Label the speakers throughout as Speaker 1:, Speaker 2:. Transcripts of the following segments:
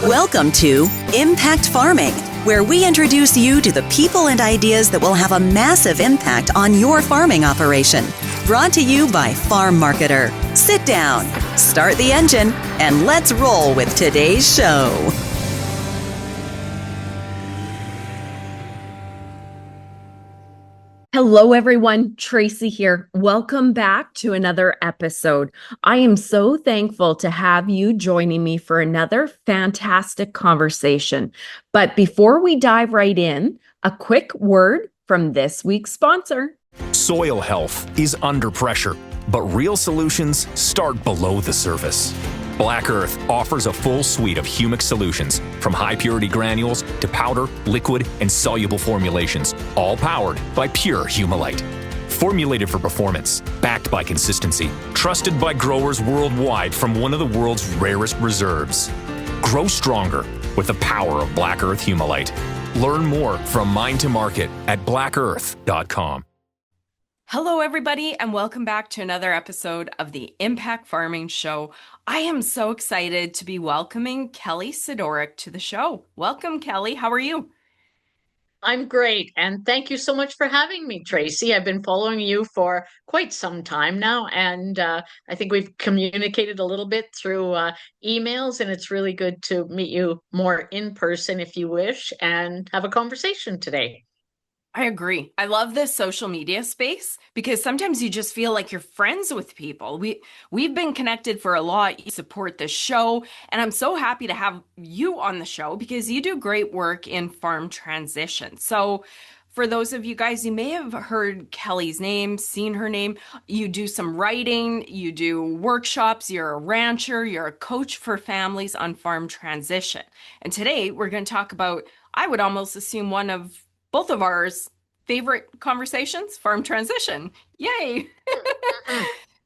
Speaker 1: Welcome to Impact Farming, where we introduce you to the people and ideas that will have a massive impact on your farming operation. Brought to you by Farm Marketer. Sit down, start the engine, and let's roll with today's show.
Speaker 2: Hello, everyone. Tracy here. Welcome back to another episode. I am so thankful to have you joining me for another fantastic conversation. But before we dive right in, a quick word from this week's sponsor.
Speaker 3: Soil health is under pressure, but real solutions start below the surface. Black Earth offers a full suite of humic solutions, from high-purity granules to powder, liquid, and soluble formulations, all powered by pure Humulite. Formulated for performance, backed by consistency, trusted by growers worldwide from one of the world's rarest reserves. Grow stronger with the power of Black Earth Humulite. Learn more from Mind to Market at blackearth.com.
Speaker 4: Hello, everybody, and welcome back to another episode of the Impact Farming Show. I am so excited to be welcoming Kelly Sidoryk to the show. Welcome, Kelly. How are you?
Speaker 5: I'm great, and thank you so much for having me, Tracy. I've been following you for quite some time now, and I think we've communicated a little bit through emails, and it's really good to meet you more in person if you wish and have a conversation today.
Speaker 4: I agree. I love this social media space because sometimes you just feel like you're friends with people. We've been connected for a lot. You support the show, and I'm so happy to have you on the show because you do great work in farm transition. So for those of you guys, you may have heard Kelly's name, seen her name. You do some writing, you do workshops, you're a rancher, you're a coach for families on farm transition. And today we're going to talk about, I would almost assume, one of both of ours favorite conversations, farm transition. Yay.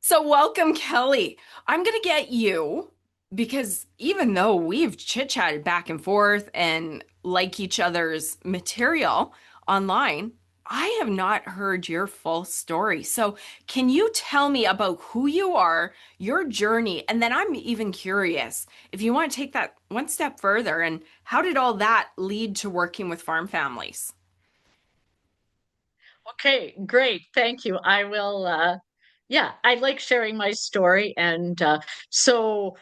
Speaker 4: So welcome, Kelly. I'm going to get you because even though we've chit-chatted back and forth and like each other's material online, I have not heard your full story. So can you tell me about who you are, your journey, and then I'm even curious if you want to take that one step further, and how did all that lead to working with farm families?
Speaker 5: Okay, great. Thank you. I will, I like sharing my story. And so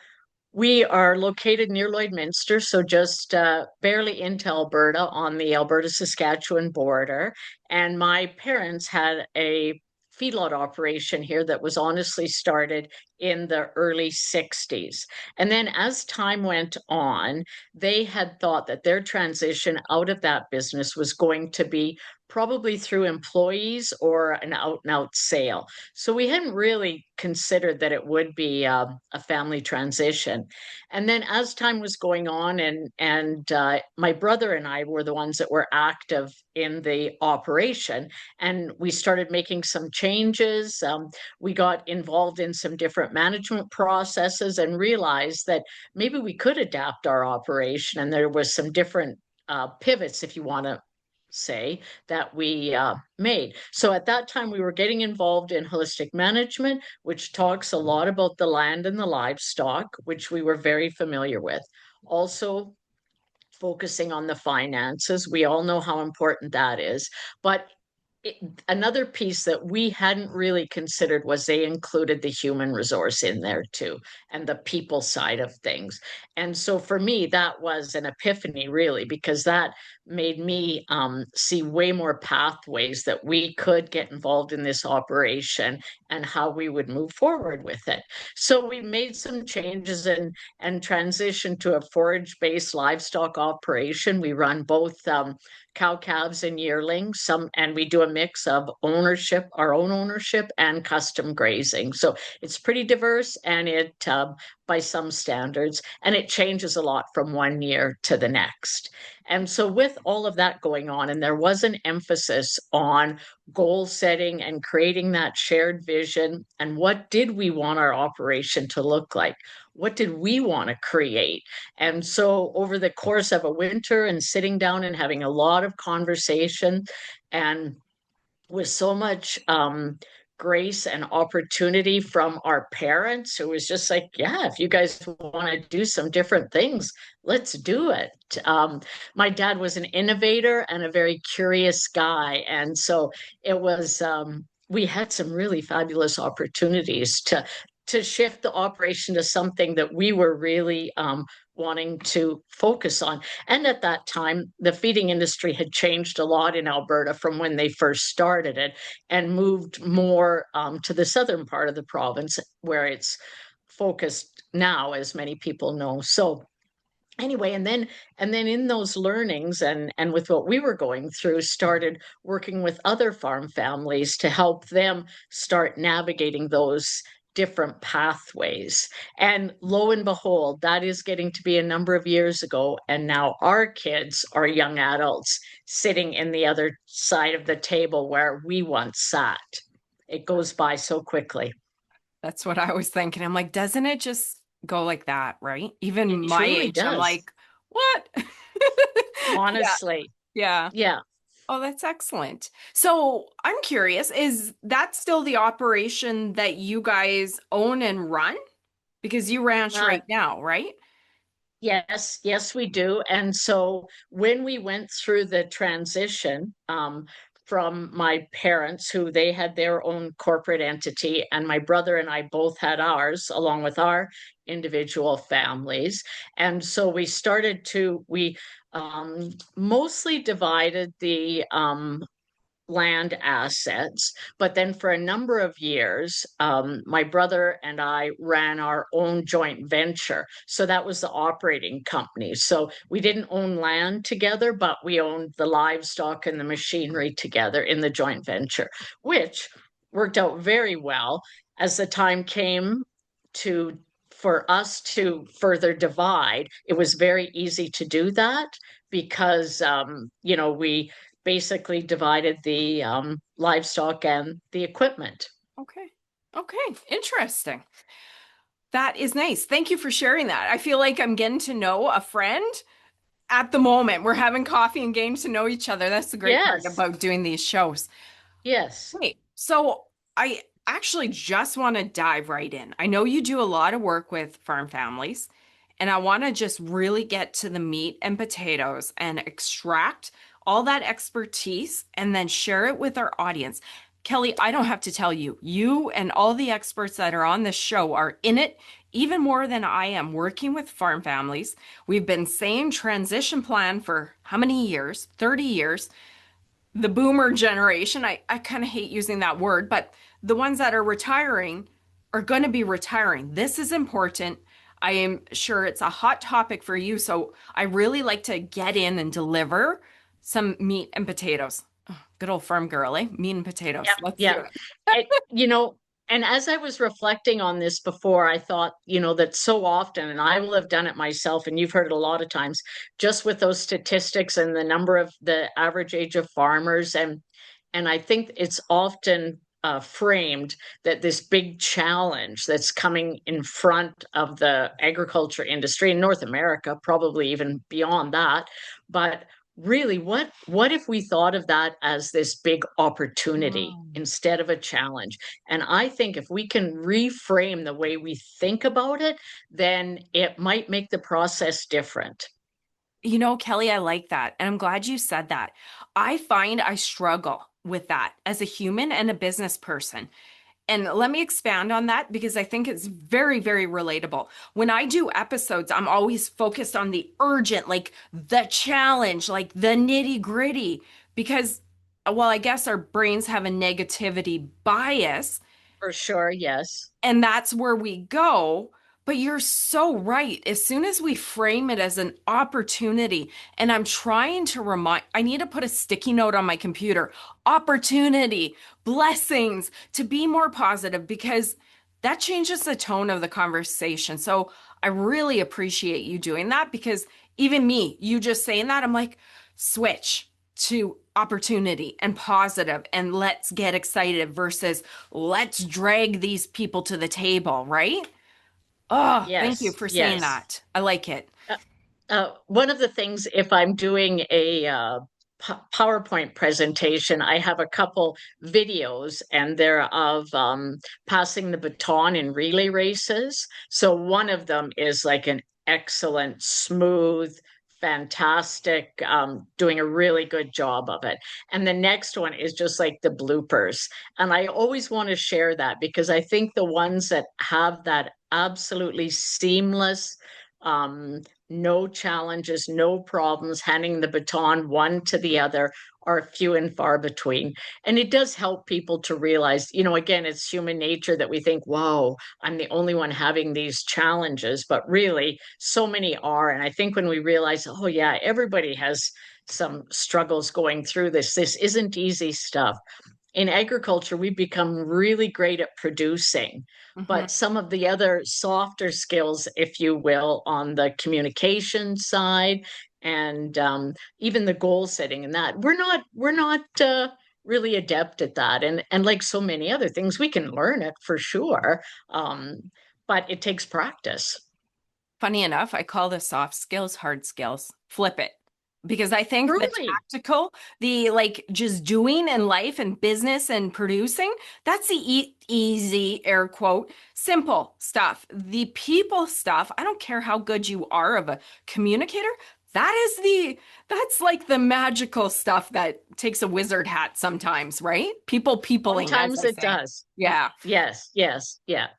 Speaker 5: we are located near Lloydminster, so just barely into Alberta on the Alberta-Saskatchewan border. And my parents had a feedlot operation here that was honestly started in the early 60s. And then as time went on, they had thought that their transition out of that business was going to be probably through employees or an out and out sale. So we hadn't really considered that it would be a family transition. And then as time was going on, and my brother and I were the ones that were active in the operation, and we started making some changes. We got involved in some different management processes and realized that maybe we could adapt our operation. And there was some different pivots, if you want to say, that we made. So at that time, we were getting involved in holistic management, which talks a lot about the land and the livestock, which we were very familiar with. Also, focusing on the finances. We all know how important that is. But it, another piece that we hadn't really considered was they included the human resource in there too, and the people side of things. And so for me, that was an epiphany, really, because that made me see way more pathways that we could get involved in this operation and how we would move forward with it. So we made some changes and transitioned to a forage-based livestock operation. We run both cow calves and yearlings, and we do a mix of ownership, our own ownership, and custom grazing. So it's pretty diverse, and it by some standards, and it changes a lot from one year to the next. And so with all of that going on, and there was an emphasis on goal setting and creating that shared vision, and what did we want our operation to look like? What did we want to create? And so over the course of a winter and sitting down and having a lot of conversation, and with so much grace and opportunity from our parents, who was just like, yeah, if you guys want to do some different things, let's do it. My dad was an innovator and a very curious guy. And so it was, we had some really fabulous opportunities to shift the operation to something that we were really wanting to focus on. And at that time, the feeding industry had changed a lot in Alberta from when they first started it and moved more to the southern part of the province where it's focused now, as many people know. So anyway, and then in those learnings and with what we were going through, started working with other farm families to help them start navigating those different pathways. And lo and behold, that is getting to be a number of years ago, and now our kids are young adults sitting in the other side of the table where we once sat. It goes by so quickly.
Speaker 4: That's what I was thinking. I'm like, doesn't it just go like that, right? Even
Speaker 5: It
Speaker 4: my
Speaker 5: truly
Speaker 4: age, I'm
Speaker 5: does.
Speaker 4: like, what? Yeah,
Speaker 5: Honestly.
Speaker 4: yeah.
Speaker 5: Yeah.
Speaker 4: Oh, that's excellent. So I'm curious, is that still the operation that you guys own and run? Because you ranch
Speaker 5: Uh,
Speaker 4: right now, right?
Speaker 5: Yes, yes, we do. And so when we went through the transition from my parents, who they had their own corporate entity, and my brother and I both had ours, along with our individual families. And so we mostly divided the land assets. But then for a number of years, my brother and I ran our own joint venture. So that was the operating company. So we didn't own land together, but we owned the livestock and the machinery together in the joint venture, which worked out very well. As the time came to for us to further divide, it was very easy to do that because we basically divided the livestock and the equipment.
Speaker 4: Okay. Okay. Interesting. That is nice. Thank you for sharing that. I feel like I'm getting to know a friend at the moment. We're having coffee and getting to know each other. That's the great part
Speaker 5: Yes,
Speaker 4: about doing these shows.
Speaker 5: yes.
Speaker 4: Wait, so I actually just want to dive right in. I know you do a lot of work with farm families, and I want to just really get to the meat and potatoes and extract all that expertise and then share it with our audience. Kelly, I don't have to tell you, you and all the experts that are on this show are in it even more than I am working with farm families. We've been saying transition plan for how many years? 30 years. The boomer generation, I kind of hate using that word, but the ones that are retiring are going to be retiring. This is important. I am sure it's a hot topic for you. So I really like to get in and deliver some meat and potatoes. Oh, good old farm girl, eh? Meat and potatoes.
Speaker 5: Yeah,
Speaker 4: Let's do
Speaker 5: yeah.
Speaker 4: it.
Speaker 5: It, and as I was reflecting on this before, I thought, that so often, and I will have done it myself, and you've heard it a lot of times, just with those statistics and the number of the average age of farmers, and I think it's often framed that this big challenge that's coming in front of the agriculture industry in North America, probably even beyond that, but really, what if we thought of that as this big opportunity
Speaker 4: Mm.
Speaker 5: instead of a challenge? And I think if we can reframe the way we think about it, then it might make the process different.
Speaker 4: You know, Kelly, I like that. And I'm glad you said that. I find I struggle with that as a human and a business person. And let me expand on that because I think it's very, very relatable. When I do episodes, I'm always focused on the urgent, like the challenge, like the nitty gritty, because, well, I guess our brains have a negativity bias
Speaker 5: For sure, yes.
Speaker 4: and that's where we go. But you're so right. As soon as we frame it as an opportunity, and I'm trying to remind, I need to put a sticky note on my computer, opportunity, blessings, to be more positive because that changes the tone of the conversation. So I really appreciate you doing that because even me, you just saying that, I'm like, switch to opportunity and positive and let's get excited versus let's drag these people to the table, right? Oh, thank you
Speaker 5: Yes,
Speaker 4: for saying
Speaker 5: yes.
Speaker 4: that. I like it.
Speaker 5: One of the things, if I'm doing a PowerPoint presentation, I have a couple videos, and they're of passing the baton in relay races. So one of them is like an excellent, smooth, fantastic, doing a really good job of it. And the next one is just like the bloopers. And I always want to share that because I think the ones that have that absolutely seamless, no challenges, no problems, handing the baton one to the other are few and far between. And it does help people to realize, again, it's human nature that we think, whoa, I'm the only one having these challenges. But really, so many are. And I think when we realize, oh, yeah, everybody has some struggles going through this, this isn't easy stuff. In agriculture, we've become really great at producing, but some of the other softer skills, if you will, on the communication side and even the goal setting and that we're not really adept at that. And like so many other things, we can learn it for sure, but it takes practice.
Speaker 4: Funny enough, I call the soft skills hard skills. Flip it. Because I think the
Speaker 5: Truly.
Speaker 4: tactical, the like just doing in life and business and producing, that's the easy, air quote, simple stuff. The people stuff, I don't care how good you are of a communicator, that's like the magical stuff that takes a wizard hat sometimes, right? Peopling.
Speaker 5: Sometimes it does.
Speaker 4: Yeah.
Speaker 5: Yes. Yeah.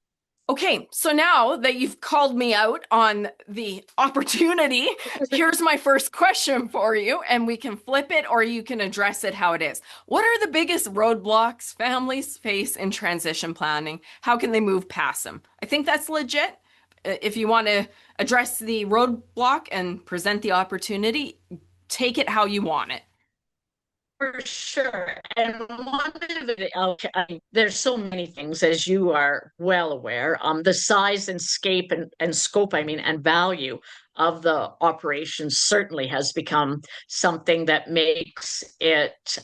Speaker 4: Okay, so now that you've called me out on the opportunity, here's my first question for you, and we can flip it or you can address it how it is. What are the biggest roadblocks families face in transition planning? How can they move past them? I think that's legit. If you want to address the roadblock and present the opportunity, take it how you want it.
Speaker 5: For sure. And one of it, there's so many things, as you are well aware. The size and scope, and value of the operation certainly has become something that makes it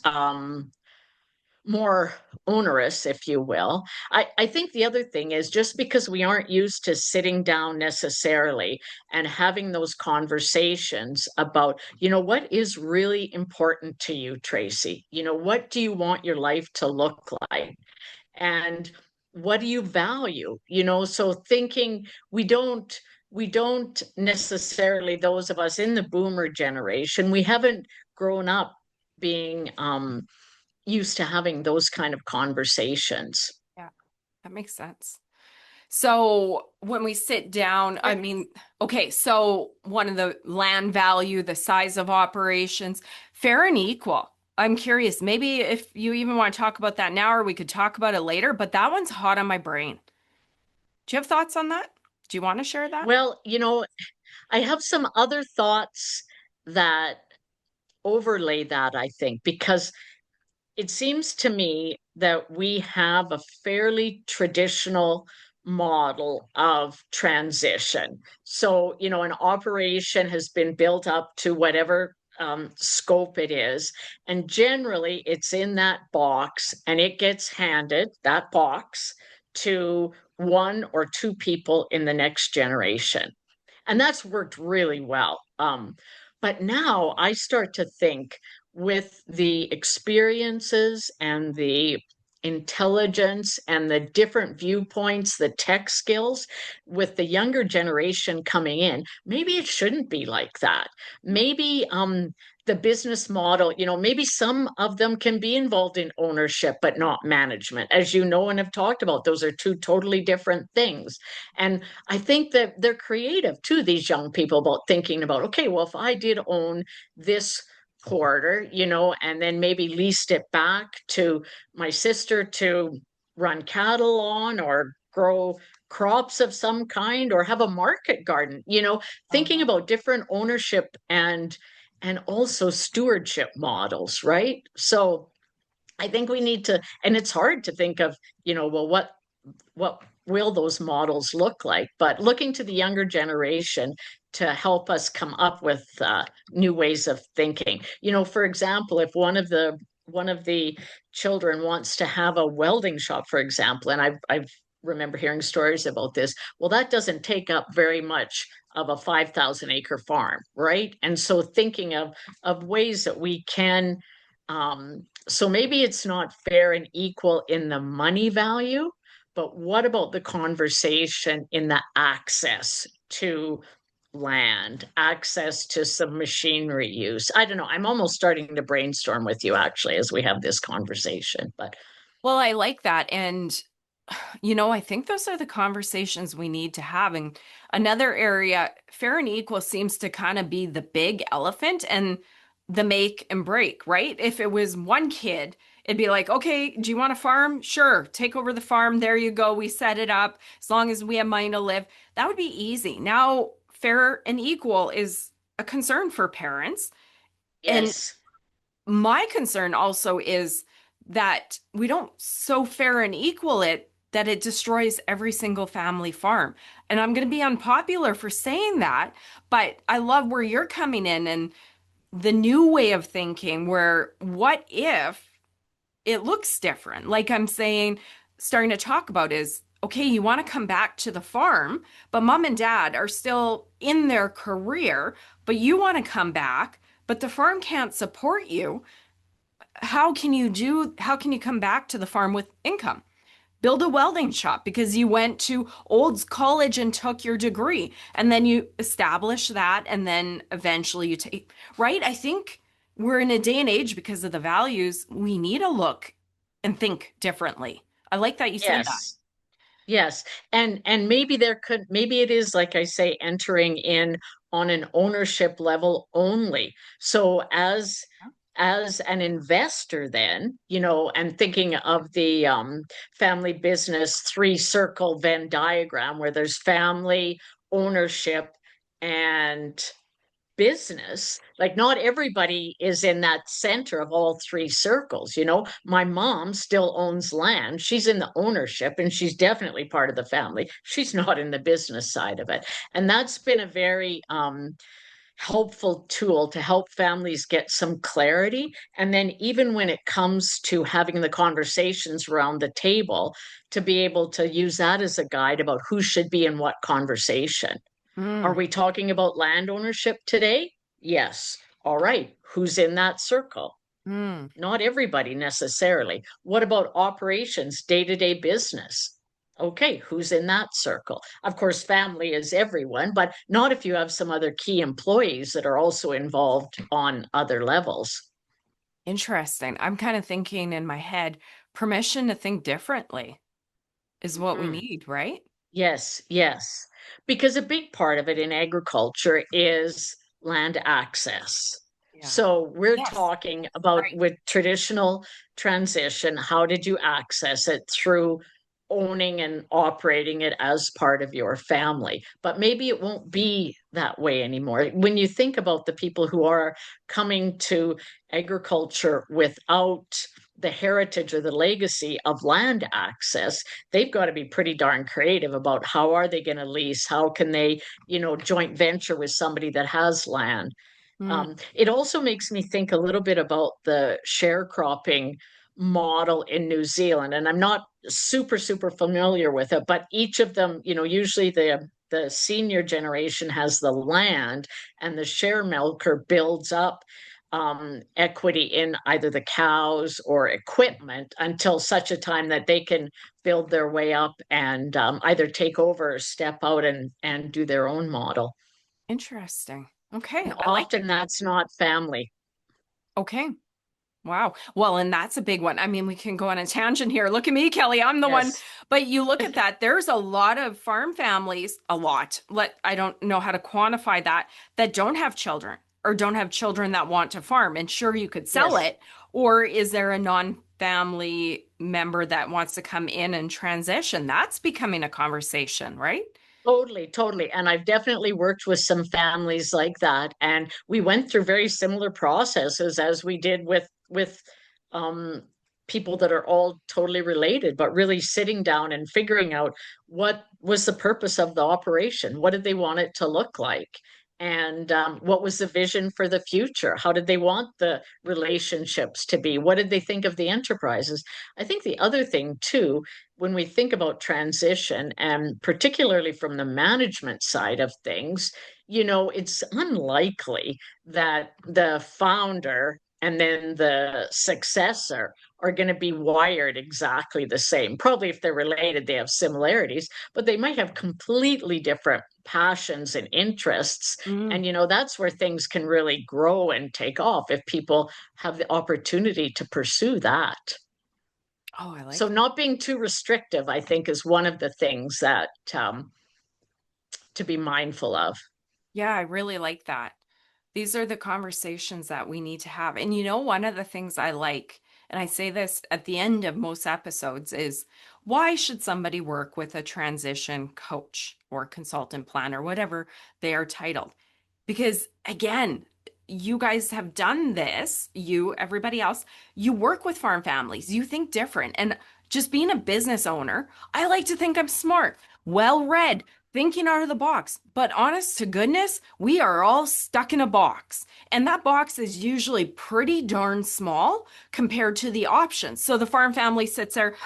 Speaker 5: more onerous, if you will. I think the other thing is just because we aren't used to sitting down necessarily and having those conversations about, what is really important to you, Tracy? What do you want your life to look like? And what do you value? So thinking we don't necessarily, those of us in the boomer generation, we haven't grown up being used to having those kind of conversations.
Speaker 4: Yeah, that makes sense. So when we sit down, okay, so one of the land value, the size of operations, fair and equal. I'm curious, maybe if you even want to talk about that now, or we could talk about it later, but that one's hot on my brain. Do you have thoughts on that? Do you want to share that?
Speaker 5: Well, I have some other thoughts that overlay that, I think, because it seems to me that we have a fairly traditional model of transition. So, an operation has been built up to whatever scope it is. And generally, it's in that box and it gets handed, that box, to one or two people in the next generation. And that's worked really well. But now I start to think, with the experiences and the intelligence and the different viewpoints, the tech skills, with the younger generation coming in, maybe it shouldn't be like that. Maybe the business model, maybe some of them can be involved in ownership, but not management. As you know and have talked about, those are two totally different things. And I think that they're creative too, these young people, about thinking about, okay, well, if I did own this quarter, and then maybe leased it back to my sister to run cattle on or grow crops of some kind or have a market garden, thinking about different ownership and also stewardship models, right? So I think we need to, and it's hard to think of, well, what will those models look like? But looking to the younger generation to help us come up with new ways of thinking. For example, if one of the children wants to have a welding shop, for example, and I've remember hearing stories about this. Well, that doesn't take up very much of a 5,000 acre farm, right? And so thinking of ways that we can, so maybe it's not fair and equal in the money value, but what about the conversation in the access to land, access to some machinery use? I don't know. I'm almost starting to brainstorm with you actually as we have this conversation, but
Speaker 4: Well, I like that. And, I think those are the conversations we need to have. And another area, fair and equal seems to kind of be the big elephant and the make and break, right? If it was one kid, it'd be like, okay, do you want a farm? Sure, take over the farm. There you go. We set it up. As long as we have money to live, that would be easy. Now, fair and equal is a concern for parents. And
Speaker 5: yes.
Speaker 4: my concern also is that we don't so fair and equal it that it destroys every single family farm. And I'm going to be unpopular for saying that, but I love where you're coming in and the new way of thinking where what if it looks different? Like I'm saying, starting to talk about is, okay, you want to come back to the farm, but mom and dad are still in their career, but you want to come back, but the farm can't support you. How can you come back to the farm with income? Build a welding shop because you went to old college and took your degree, and then you establish that, and then eventually you take, right? I think we're in a day and age because of the values, we need to look and think differently. I like that you say that.
Speaker 5: Yes. Yes. And maybe it is, like I say, entering in on an ownership level only. So as an investor then, and thinking of the family business three-circle Venn diagram where there's family, ownership, and business, like not everybody is in that center of all three circles. My mom still owns land, she's in the ownership, and she's definitely part of the family. She's not in the business side of it, and that's been a very helpful tool to help families get some clarity. And then even when it comes to having the conversations around the table, to be able to use that as a guide about who should be in what conversation. Are
Speaker 4: Mm,
Speaker 5: we talking about land ownership today? Yes. All right. Who's in that circle?
Speaker 4: mm.
Speaker 5: Not everybody necessarily. What about operations, day-to-day business? Okay, who's in that circle? Of course, family is everyone, but not if you have some other key employees that are also involved on other levels.
Speaker 4: Interesting. I'm kind of thinking in my head, permission to think differently is what we
Speaker 5: Mhm.
Speaker 4: need, right?
Speaker 5: Yes, yes. Because a big part of it in agriculture is land access.
Speaker 4: Yeah.
Speaker 5: So we're
Speaker 4: Yes.
Speaker 5: talking about
Speaker 4: Right.
Speaker 5: with traditional transition, how did you access it through owning and operating it as part of your family? But maybe it won't be that way anymore. When you think about the people who are coming to agriculture without the heritage or the legacy of land access, they've got to be pretty darn creative about how are they going to lease, how can they joint venture with somebody that has land.
Speaker 4: Mm,
Speaker 5: It also makes me think a little bit about the sharecropping model in New Zealand, and I'm not super familiar with it, but each of them, usually the senior generation has the land, and the share milker builds up equity in either the cows or equipment until such a time that they can build their way up and either take over or step out and do their own model.
Speaker 4: interesting.
Speaker 5: And
Speaker 4: Okay. I like it.
Speaker 5: often that's not family.
Speaker 4: Okay. Wow. Well, and that's a big one. I mean, we can go on a tangent here. Look at me, Kelly. I'm the one.
Speaker 5: Yes.
Speaker 4: But you look at that, there's a lot of farm families, a lot. I don't know how to quantify that don't have children or don't have children that want to farm. And sure, you could sell
Speaker 5: Yes.
Speaker 4: it. Or is there a non-family member that wants to come in and transition? That's becoming a conversation, right?
Speaker 5: Totally. And I've definitely worked with some families like that. And we went through very similar processes as we did with um people that are all totally related, but really sitting down and figuring out what was the purpose of the operation. What did they want it to look like? And what was the vision for the future? How did they want the relationships to be? What did they think of the enterprises? I think the other thing too, when we think about transition, and particularly from the management side of things, it's unlikely that the founder and then the successor are going to be wired exactly the same. Probably if they're related, they have similarities, but they might have completely different passions and interests.
Speaker 4: Mm.
Speaker 5: And, that's where things can really grow and take off if people have the opportunity to pursue that.
Speaker 4: Oh, I like
Speaker 5: So,
Speaker 4: that.
Speaker 5: not being too restrictive, I think, is one of the things that to be mindful of.
Speaker 4: Yeah, I really like that. These are the conversations that we need to have. And one of the things I like, and I say this at the end of most episodes, is why should somebody work with a transition coach or consultant planner, whatever they are titled? Because again, you guys have done this, everybody else, you work with farm families, you think different. And just being a business owner, I like to think I'm smart, well read, thinking out of the box. But honest to goodness, we are all stuck in a box. And that box is usually pretty darn small compared to the options. So the farm family sits there,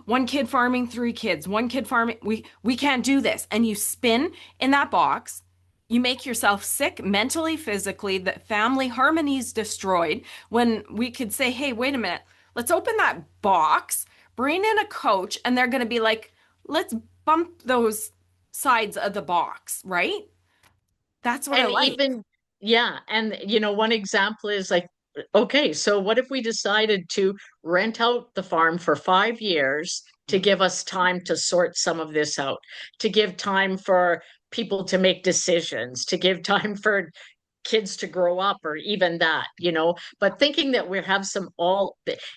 Speaker 4: one kid farming, three kids, one kid farming. We can't do this. And you spin in that box. You make yourself sick mentally, physically, the family harmony is destroyed when we could say, hey, wait a minute, let's open that box, bring in a coach, and they're going to be like, let's bump those sides of the box, right? That's what I
Speaker 5: And
Speaker 4: like.
Speaker 5: even, yeah. And, one example is like, okay, so what if we decided to rent out the farm for 5 years to give us time to sort some of this out, to give time for people to make decisions, to give time for kids to grow up, or even that, but thinking that we have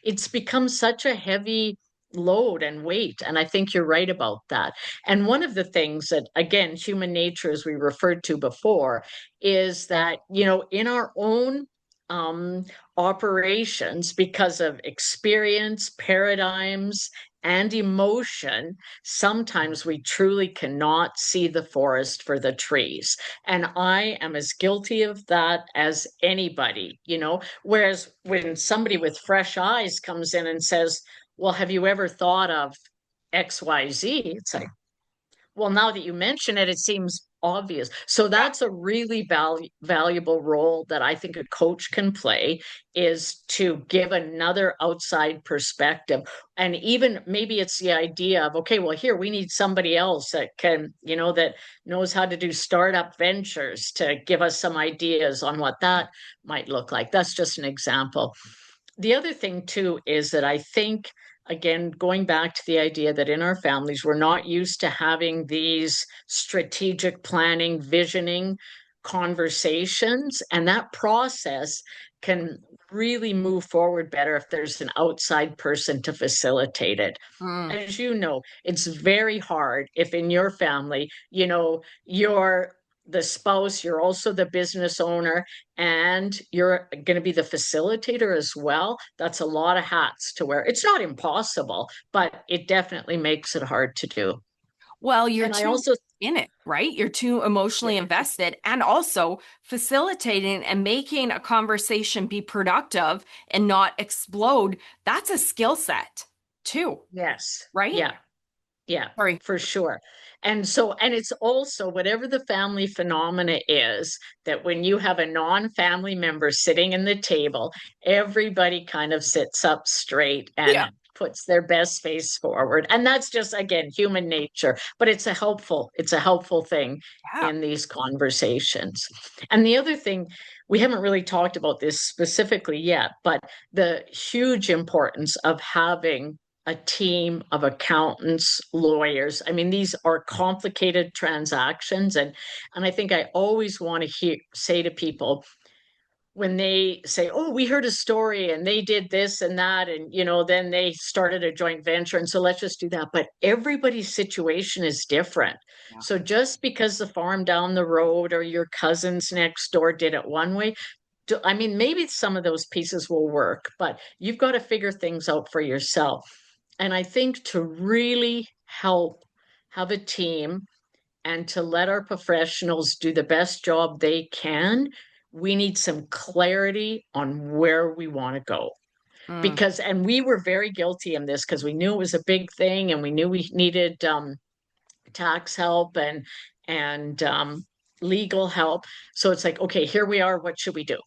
Speaker 5: it's become such a heavy load and weight. And I think you're right about that. And one of the things that, again, human nature, as we referred to before, is that, in our own um, operations, because of experience, paradigms, and emotion, sometimes we truly cannot see the forest for the trees. And I am as guilty of that as anybody, Whereas when somebody with fresh eyes comes in and says, well, have you ever thought of XYZ? It's like, well, now that you mention it, it seems obvious. So that's a really valuable role that I think a coach can play, is to give another outside perspective. And even maybe it's the idea of, okay, well, here we need somebody else that can, that knows how to do startup ventures, to give us some ideas on what that might look like. That's just an example. The other thing too is that I think, again, going back to the idea that in our families, we're not used to having these strategic planning, visioning conversations. And that process can really move forward better if there's an outside person to facilitate it.
Speaker 4: Mm.
Speaker 5: As you know, it's very hard if in your family, you're the spouse, you're also the business owner, and you're going to be the facilitator as well. That's a lot of hats to wear. It's not impossible, but it definitely makes it hard to do.
Speaker 4: Well, you're
Speaker 5: And I
Speaker 4: too
Speaker 5: also,
Speaker 4: in it, right? You're too emotionally invested, and also facilitating and making a conversation be productive and not explode. That's a skill set too,
Speaker 5: yes,
Speaker 4: right?
Speaker 5: yeah. Yeah,
Speaker 4: Sorry.
Speaker 5: for sure. And it's also whatever the family phenomena is, that when you have a non-family member sitting in the table, everybody kind of sits up straight
Speaker 4: Yeah.
Speaker 5: and puts their best face forward. And that's just, again, human nature, but it's a helpful thing
Speaker 4: Yeah.
Speaker 5: in these conversations. And the other thing, we haven't really talked about this specifically yet, but the huge importance of having a team of accountants, lawyers. I mean, these are complicated transactions. And I think I always want to say to people, when they say, oh, we heard a story and they did this and that, and then they started a joint venture, and so let's just do that. But everybody's situation is different.
Speaker 4: Yeah.
Speaker 5: So just because the farm down the road or your cousins next door did it one way, I mean, maybe some of those pieces will work, but you've got to figure things out for yourself. And I think to really help have a team and to let our professionals do the best job they can, we need some clarity on where we want to go.
Speaker 4: Mm,
Speaker 5: Because, and we were very guilty in this because we knew it was a big thing and we knew we needed tax help and legal help. So it's like, okay, here we are. What should we do?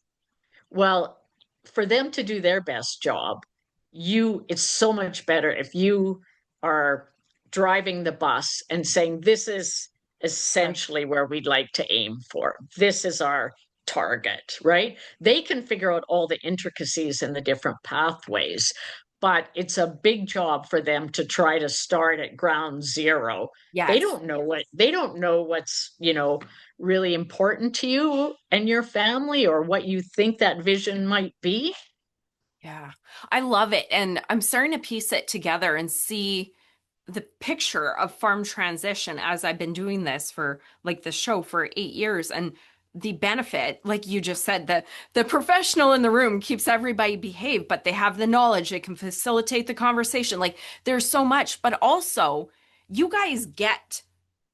Speaker 5: Well, for them to do their best job, it's so much better if you are driving the bus and saying, this is
Speaker 4: right.
Speaker 5: essentially where we'd like to aim for. This is our target, right? They can figure out all the intricacies and the different pathways, but it's a big job for them to try to start at ground zero.
Speaker 4: Yes.
Speaker 5: They don't know what's, really important to you and your family or what you think that vision might be.
Speaker 4: Yeah. I love it. And I'm starting to piece it together and see the picture of farm transition as I've been doing this for like the show for 8 years. And the benefit, like you just said, the professional in the room keeps everybody behave, but they have the knowledge, they can facilitate the conversation. Like there's so much, but also you guys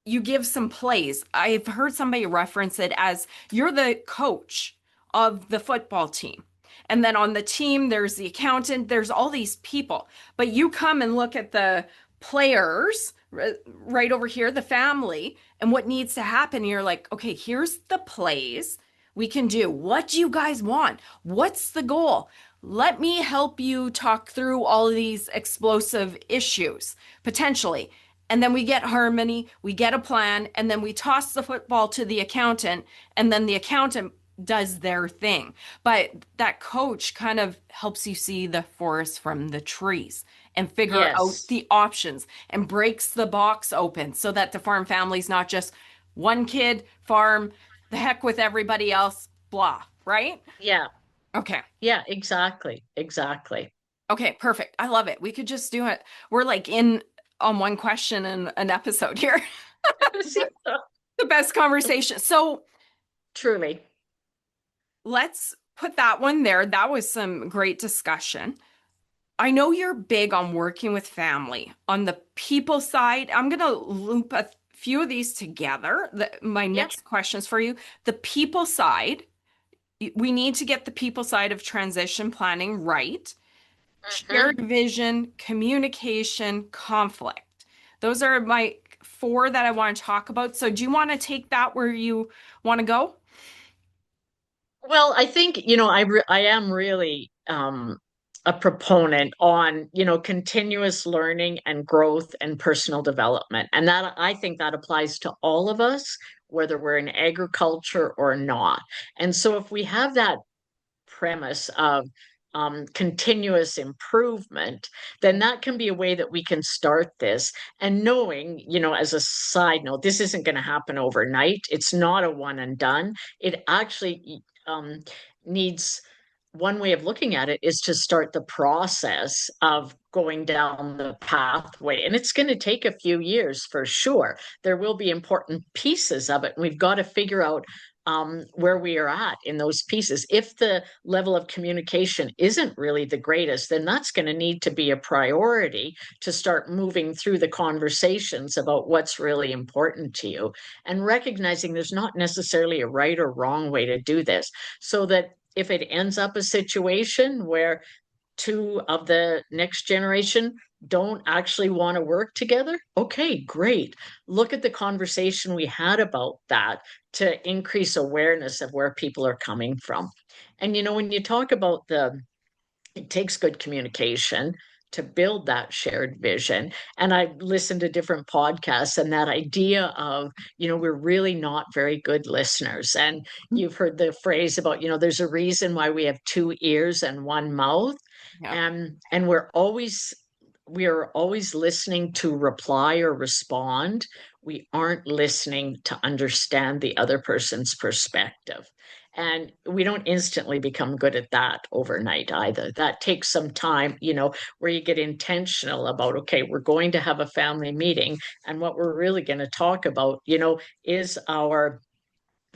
Speaker 4: you give some plays. I've heard somebody reference it as you're the coach of the football team. And then on the team, there's the accountant, there's all these people. But you come and look at the players right over here, the family, and what needs to happen. You're like, okay, here's the plays we can do. What do you guys want? What's the goal? Let me help you talk through all of these explosive issues potentially. And then we get harmony, we get a plan, and then we toss the football to the accountant, and then the accountant does their thing. But that coach kind of helps you see the forest from the trees and figure out
Speaker 5: Yes.
Speaker 4: the options and breaks the box open so that the farm family's not just one kid, farm, the heck with everybody else, blah, right?
Speaker 5: Yeah.
Speaker 4: Okay.
Speaker 5: Yeah, exactly. Exactly.
Speaker 4: Okay, perfect. I love it. We could just do it. We're like in on one question in an episode here. The best conversation. So
Speaker 5: Truly.
Speaker 4: let's put that one there. That was some great discussion. I know you're big on working with family. On the people side, I'm going to loop a few of these together. My
Speaker 5: Yep.
Speaker 4: next questions for you. The people side, we need to get the people side of transition planning right. Shared vision, communication, conflict. Those are my four that I want to talk about. So do you want to take that where you want to go?
Speaker 5: Well, I think, I am really a proponent on, continuous learning and growth and personal development. And that I think that applies to all of us, whether we're in agriculture or not. And so if we have that premise of continuous improvement, then that can be a way that we can start this. And knowing, as a side note, this isn't going to happen overnight. It's not a one and done. It actually needs one way of looking at it is to start the process of going down the pathway. And it's going to take a few years for sure. There will be important pieces of it. And we've got to figure out where we are at in those pieces. If the level of communication isn't really the greatest, then that's going to need to be a priority to start moving through the conversations about what's really important to you and recognizing there's not necessarily a right or wrong way to do this, so that if it ends up a situation where two of the next generation don't actually want to work together, okay, great. Look at the conversation we had about that to increase awareness of where people are coming from. And when you talk about it takes good communication to build that shared vision. And I listened to different podcasts and that idea of, we're really not very good listeners. And you've heard the phrase about, there's a reason why we have two ears and one mouth.
Speaker 4: Yeah.
Speaker 5: And we are always listening to reply or respond. We aren't listening to understand the other person's perspective. And we don't instantly become good at that overnight either. That takes some time, where you get intentional about, okay, we're going to have a family meeting. And what we're really going to talk about, is our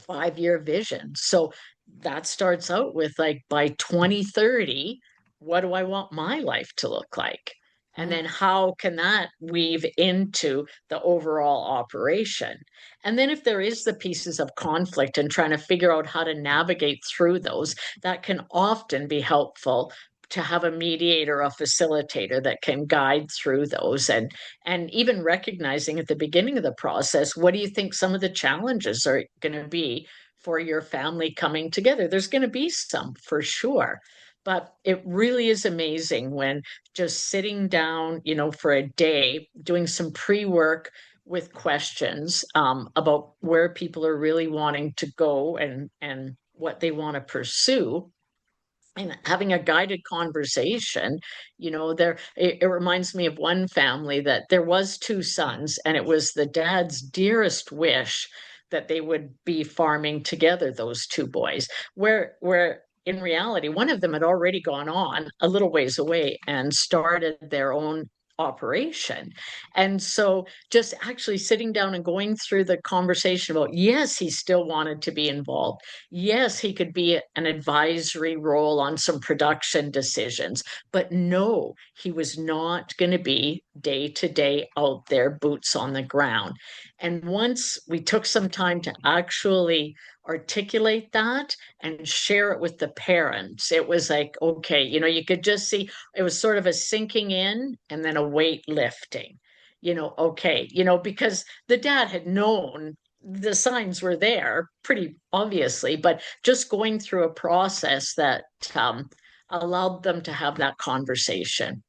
Speaker 5: 5-year vision. So that starts out with like by 2030, what do I want my life to look like? And then how can that weave into the overall operation? And then if there is the pieces of conflict and trying to figure out how to navigate through those, that can often be helpful to have a mediator, a facilitator that can guide through those, and even recognizing at the beginning of the process, what do you think some of the challenges are going to be for your family coming together? There's going to be some for sure. But it really is amazing when just sitting down, for a day, doing some pre-work with questions about where people are really wanting to go and what they want to pursue, and having a guided conversation. It reminds me of one family that there was two sons, and it was the dad's dearest wish that they would be farming together, those two boys, where in reality one of them had already gone on a little ways away and started their own operation. And so just actually sitting down and going through the conversation about, yes, he still wanted to be involved. Yes, he could be an advisory role on some production decisions, but no, he was not going to be day to day out there, boots on the ground. And once we took some time to actually articulate that and share it with the parents, it was like, okay, you could just see it was sort of a sinking in and then a weight lifting, okay, because the dad had known, the signs were there pretty obviously, but just going through a process that allowed them to have that conversation.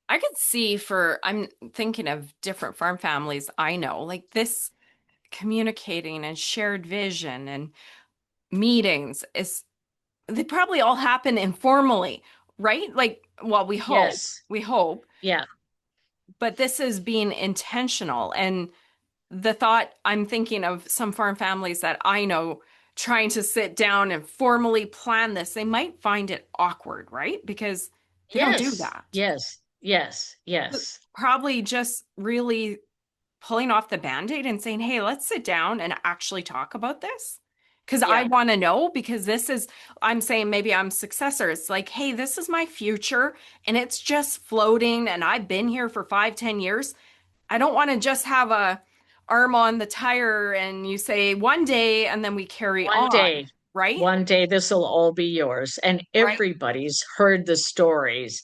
Speaker 4: I could see I'm thinking of different farm families I know, like this communicating and shared vision and meetings they probably all happen informally, right? Like, well, we hope,
Speaker 5: Yes. Yeah.
Speaker 4: but this is being intentional. And the thought, I'm thinking of some farm families that I know trying to sit down and formally plan this, they might find it awkward, right? Because they don't do
Speaker 5: Yes.
Speaker 4: that.
Speaker 5: Yes.
Speaker 4: Probably just really pulling off the Band-Aid and saying, hey, let's sit down and actually talk about this. Because I want to know, because I'm saying maybe I'm successor. It's like, hey, this is my future and it's just floating and I've been here for 5-10 years. I don't want to just have a arm on the tire and you say one day and then we carry
Speaker 5: One
Speaker 4: on,
Speaker 5: day,
Speaker 4: right?
Speaker 5: one day this will all be yours. And
Speaker 4: Right.
Speaker 5: everybody's heard the stories,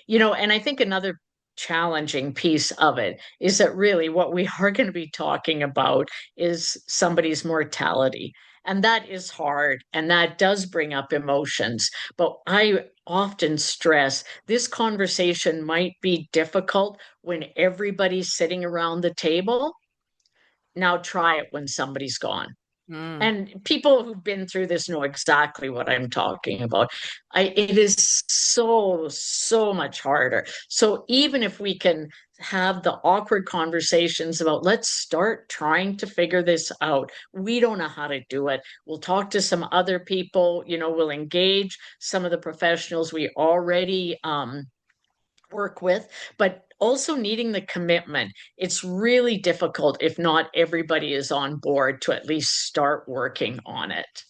Speaker 5: and I think another challenging piece of it is that really what we are going to be talking about is somebody's mortality. And that is hard and that does bring up emotions. But I often stress this conversation might be difficult when everybody's sitting around the table. Now try it when somebody's gone.
Speaker 4: Mm.
Speaker 5: And people who've been through this know exactly what I'm talking about. It is so much harder. So even if we can have the awkward conversations about, let's start trying to figure this out. We don't know how to do it. We'll talk to some other people, we'll engage some of the professionals we already work with, but also needing the commitment. It's really difficult if not everybody is on board to at least start working on it.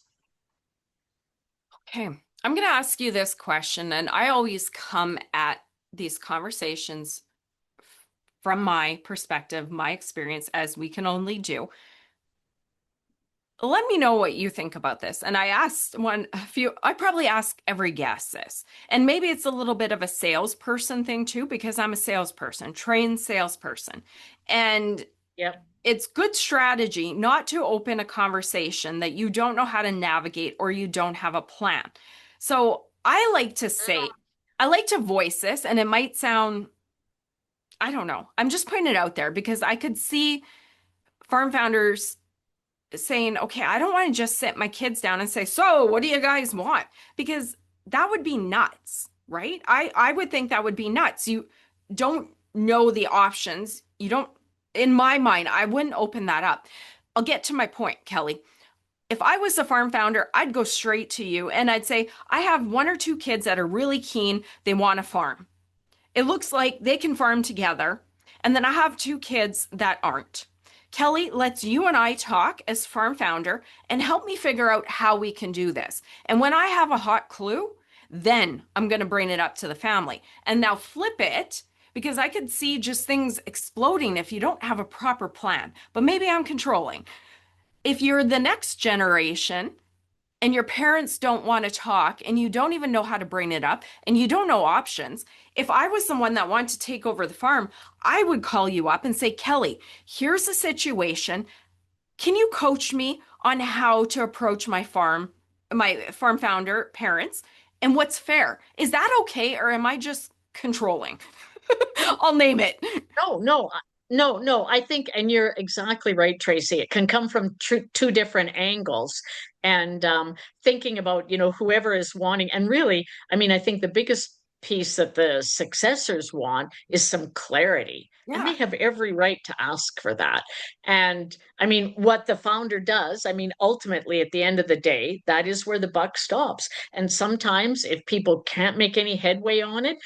Speaker 4: Okay. I'm going to ask you this question, and I always come at these conversations from my perspective, my experience, as we can only do. Let me know what you think about this. And I probably ask every guest this. And maybe it's a little bit of a salesperson thing too, because I'm a salesperson, trained salesperson. And
Speaker 5: Yep.
Speaker 4: it's good strategy not to open a conversation that you don't know how to navigate or you don't have a plan. So I like to say, I like to voice this, and it might sound, I don't know. I'm just putting it out there because I could see farm founders saying, okay, I don't want to just sit my kids down and say, so what do you guys want? Because that would be nuts, right? I would think that would be nuts. You don't know the options. You don't, in my mind, I wouldn't open that up. I'll get to my point, Kelly. If I was a farm founder, I'd go straight to you and I'd say, I have 1 or 2 kids that are really keen. They want to farm. It looks like they can farm together. And then I have 2 kids that aren't. Kelly, let's you and I talk as farm founder and help me figure out how we can do this. And when I have a hot clue, then I'm going to bring it up to the family. And now flip it, because I could see just things exploding if you don't have a proper plan. But maybe I'm controlling. If you're the next generation and your parents don't want to talk and you don't even know how to bring it up and you don't know options, if I was someone that wanted to take over the farm, I would call you up and say, Kelly, here's the situation. Can you coach me on how to approach my farm founder parents, and what's fair? Is that okay, or am I just controlling? I'll name it.
Speaker 5: No, I think, and you're exactly right, Tracy. It can come from two different angles. And thinking about, whoever is wanting, and really, I mean, I think the biggest piece that the successors want is some clarity. And they
Speaker 4: Yeah.
Speaker 5: have every right to ask for that. And I mean, what the founder does, I mean, ultimately, at the end of the day, that is where the buck stops. And sometimes if people can't make any headway on it,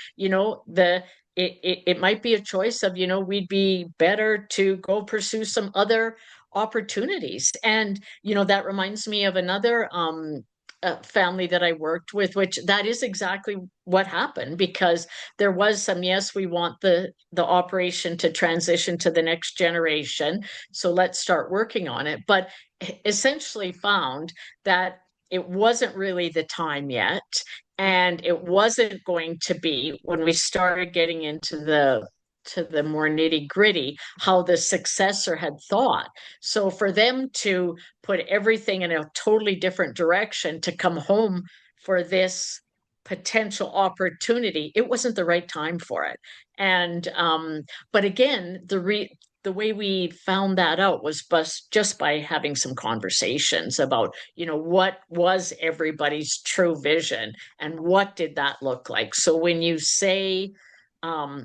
Speaker 5: it might be a choice of, we'd be better to go pursue some other opportunities. And, that reminds me of another family that I worked with, which that is exactly what happened, because there was some, yes, we want the operation to transition to the next generation. So let's start working on it. But essentially found that it wasn't really the time yet. And it wasn't going to be when we started getting into the more nitty gritty, how the successor had thought. So for them to put everything in a totally different direction to come home for this potential opportunity, it wasn't the right time for it. And but again, the way we found that out was just by having some conversations about, what was everybody's true vision and what did that look like. So when you say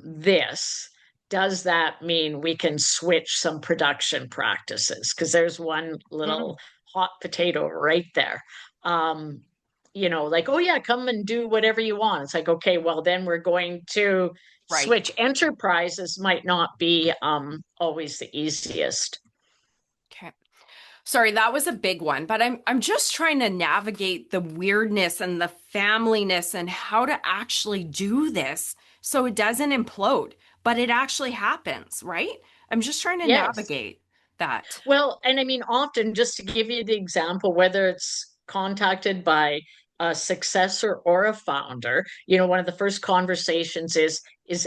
Speaker 5: this, does that mean we can switch some production practices? Because there's one little hot potato right there. Like, oh yeah, come and do whatever you want. It's like, okay, well, then we're going to
Speaker 4: Right.
Speaker 5: switch. Enterprises might not be always the easiest.
Speaker 4: Okay. Sorry, that was a big one, but I'm just trying to navigate the weirdness and the familyness and how to actually do this so it doesn't implode, but it actually happens, right? I'm just trying to
Speaker 5: Yes.
Speaker 4: navigate that.
Speaker 5: Well, and I mean, often, just to give you the example, whether it's contacted by a successor or a founder, one of the first conversations is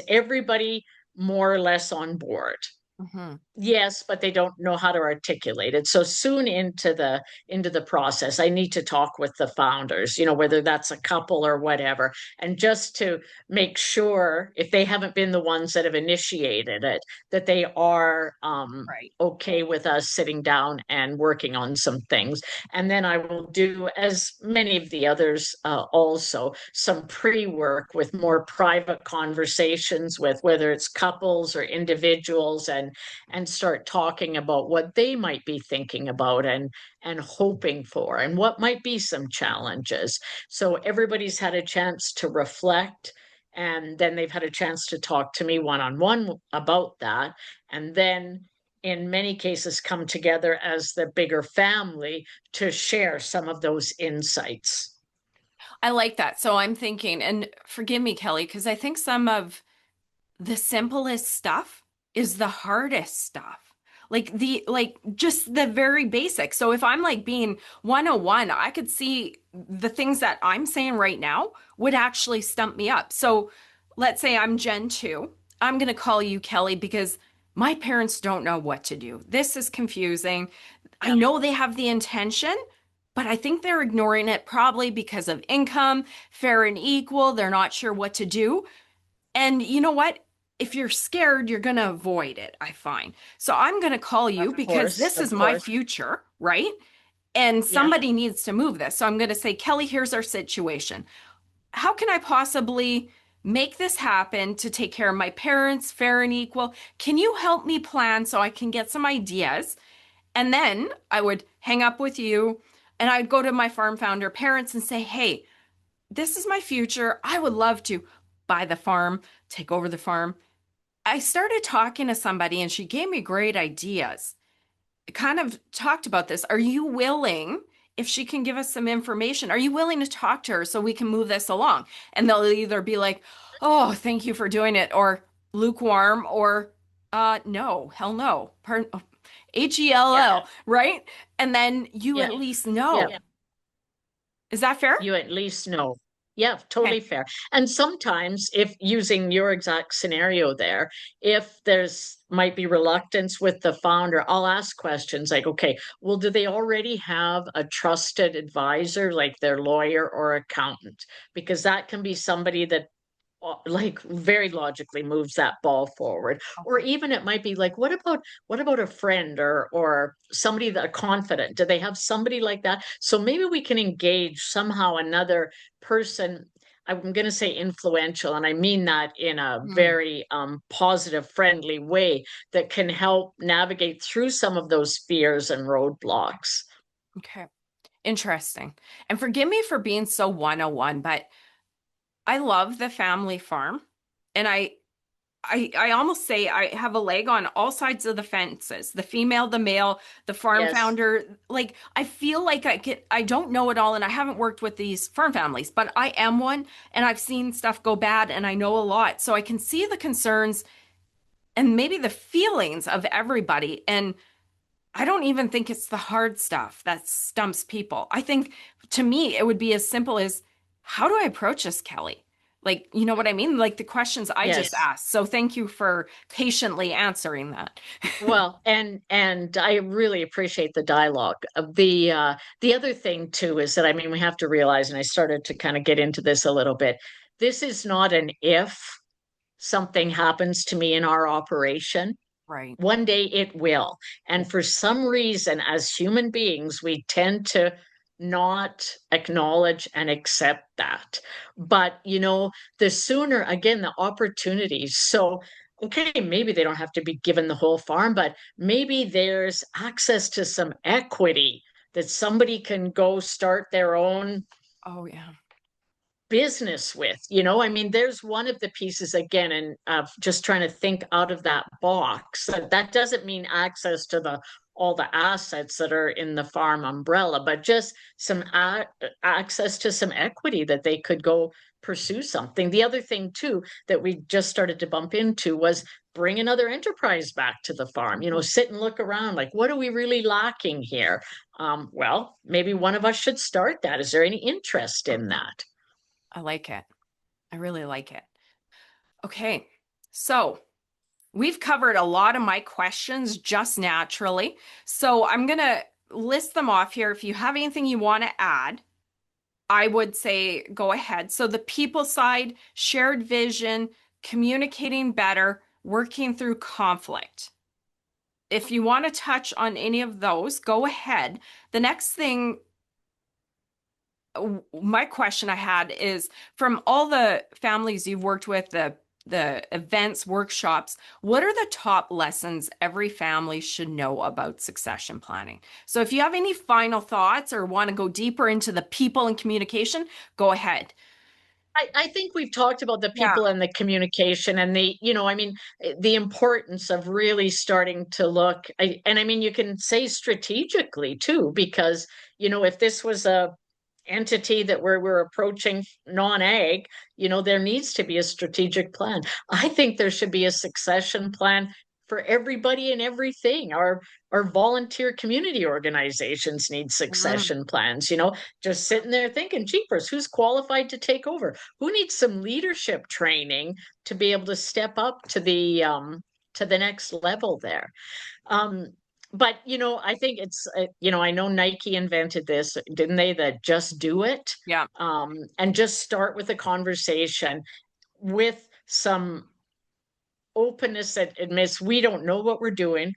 Speaker 5: everybody more or less on board?
Speaker 4: Mhm.
Speaker 5: Yes, but they don't know how to articulate it. So soon into the process, I need to talk with the founders, whether that's a couple or whatever, and just to make sure, if they haven't been the ones that have initiated it, that they are
Speaker 4: Right.
Speaker 5: okay with us sitting down and working on some things. And then I will do, as many of the others, also some pre-work with more private conversations with whether it's couples or individuals, and start talking about what they might be thinking about and hoping for, and what might be some challenges. So everybody's had a chance to reflect, and then they've had a chance to talk to me one-on-one about that, and then in many cases come together as the bigger family to share some of those insights.
Speaker 4: I like that. So I'm thinking, and forgive me, Kelly, because I think some of the simplest stuff is the hardest stuff. Like just the very basics. So if I'm like being 101, I could see the things that I'm saying right now would actually stump me up. So let's say I'm Gen 2. I'm going to call you Kelly because my parents don't know what to do. This is confusing. I
Speaker 5: Yeah,
Speaker 4: know they have the intention, but I think they're ignoring it probably because of income, fair and equal. They're not sure what to do. And you know what? If you're scared, you're going to avoid it, I find. So I'm going to call you
Speaker 5: of
Speaker 4: because
Speaker 5: course,
Speaker 4: this
Speaker 5: of
Speaker 4: is my
Speaker 5: course.
Speaker 4: future, right? And
Speaker 5: Yeah.
Speaker 4: somebody needs to move this. So I'm going to say, Kelly, here's our situation. How can I possibly make this happen to take care of my parents, fair and equal? Can you help me plan so I can get some ideas? And then I would hang up with you and I'd go to my farm founder parents and say, hey, this is my future. I would love to buy the farm, take over the farm. I started talking to somebody and she gave me great ideas. Kind of talked about this. Are you willing, if she can give us some information. Are you willing to talk to her so we can move this along? And they'll either be like, oh, thank you for doing it, or lukewarm, or no, hell no.
Speaker 5: Yeah.
Speaker 4: HELL, right? And then you
Speaker 5: Yeah.
Speaker 4: at least know.
Speaker 5: Yeah.
Speaker 4: Is that fair?
Speaker 5: You at least know. Yeah,
Speaker 4: Okay.
Speaker 5: totally fair. And sometimes, if using your exact scenario there, if there's might be reluctance with the founder, I'll ask questions like, okay, well, do they already have a trusted advisor, like their lawyer or accountant? Because that can be somebody that like very logically moves that ball forward. Or even it might be like, what about a friend or somebody that confident? Do they have somebody like that? So maybe we can engage somehow another person. I'm going to say influential, and I mean that in a
Speaker 4: Hmm.
Speaker 5: very positive, friendly way that can help navigate through some of those fears and roadblocks.
Speaker 4: Okay. Interesting. And forgive me for being so 101, but I love the family farm. And I almost say I have a leg on all sides of the fences, the female, the male, the farm
Speaker 5: Yes.
Speaker 4: founder. Like I feel like I don't know it all, and I haven't worked with these farm families, but I am one, and I've seen stuff go bad, and I know a lot. So I can see the concerns and maybe the feelings of everybody. And I don't even think it's the hard stuff that stumps people. I think to me, it would be as simple as, how do I approach this, Kelly? Like, you know what I mean? Like the questions I just
Speaker 5: Yes.
Speaker 4: asked. So thank you for patiently answering that.
Speaker 5: Well, and I really appreciate the dialogue. The other thing too is that, I mean, we have to realize, and I started to kind of get into this a little bit. This is not an if something happens to me in our operation.
Speaker 4: Right.
Speaker 5: One day it will. And for some reason, as human beings, we tend to not acknowledge and accept that. But, the sooner, again, the opportunities. So, okay, maybe they don't have to be given the whole farm, but maybe there's access to some equity that somebody can go start their own
Speaker 4: Oh, yeah.
Speaker 5: business with. I mean, there's one of the pieces again, and just trying to think out of that box. That doesn't mean access to the all the assets that are in the farm umbrella, but just some access to some equity that they could go pursue something. The other thing too that we just started to bump into was bring another enterprise back to the farm. Sit and look around, like, what are we really lacking here? Well, maybe one of us should start that. Is there any interest in that?
Speaker 4: I like it. I really like it. Okay. So we've covered a lot of my questions just naturally. So I'm going to list them off here. If you have anything you want to add, I would say go ahead. So the people side, shared vision, communicating better, working through conflict. If you want to touch on any of those, go ahead. The next thing, my question I had is, from all the families you've worked with, the events, workshops, what are the top lessons every family should know about succession planning? So if you have any final thoughts or want to go deeper into the people and communication, go ahead.
Speaker 5: I think we've talked about the
Speaker 4: Yeah.
Speaker 5: people and the communication and I mean, the importance of really starting to look. And I mean, you can say strategically too, because, if this was a entity that we're approaching non-ag, there needs to be a strategic plan. I think there should be a succession plan for everybody and everything. Our volunteer community organizations need
Speaker 4: Mm,
Speaker 5: succession plans, just sitting there thinking, jeepers, who's qualified to take over? Who needs some leadership training to be able to step up to the next level there? Um, but I think it's I know Nike invented this, didn't they? That just do it,
Speaker 4: yeah.
Speaker 5: and just start with a conversation with some openness that admits we don't know what we're doing.